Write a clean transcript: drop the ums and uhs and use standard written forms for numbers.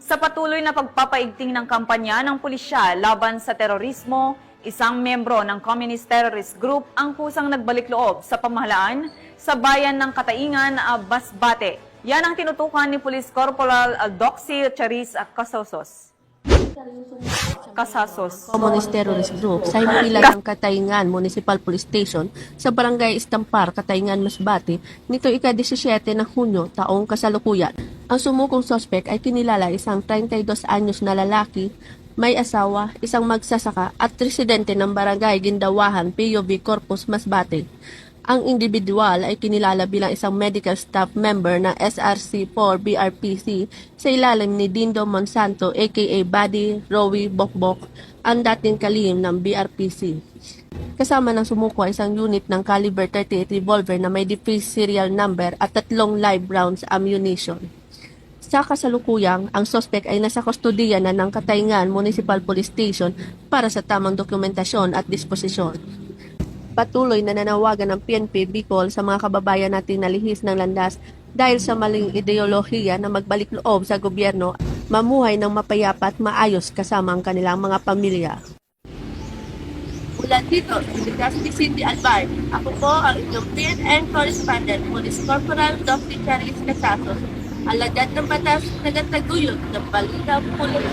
Sa patuloy na pagpapaigting ng kampanya ng pulisya laban sa terorismo, isang membro ng Communist Terrorist Group ang kusang nagbalik loob sa pamahalaan sa bayan ng Kataingan, Masbate. Yan ang tinutukan ni Police Corporal Doxy Charis Casasos. Communist Terrorist Group sa himpilan ng Kataingan Municipal Police Station sa Barangay Istampar, Kataingan, Masbate, nito ika-17 ng Hunyo, taong kasalukuyan. Ang sumukong sospek ay kinilala isang 32 anyos na lalaki, may asawa, isang magsasaka at residente ng Barangay Gindawahan, POV Corpus, Masbate. Ang individual ay kinilala bilang isang medical staff member ng SRC-4 BRPC sa ilalim ni Dindo Monsanto aka Buddy Rowie Bokbok, ang dating kalihim ng BRPC. Kasama ng sumuko ay isang unit ng caliber 38 revolver na may defense serial number at 3 live rounds ammunition. Sa kasalukuyang, ang sospek ay nasa kustodiya na ng Kataingan Municipal Police Station para sa tamang dokumentasyon at disposisyon. Patuloy na nanawagan ng PNP Bicol sa mga kababayan nating nalihis ng landas dahil sa maling ideolohiya na magbalik loob sa gobyerno, mamuhay ng mapayapa at maayos kasama ang kanilang mga pamilya. Mula dito, si Cindy Alvar, ako po ang inyong PNN correspondent, Police Corporal Doxy Charis Casasos, alagad ng batas, nagataguyod ng balita pulis.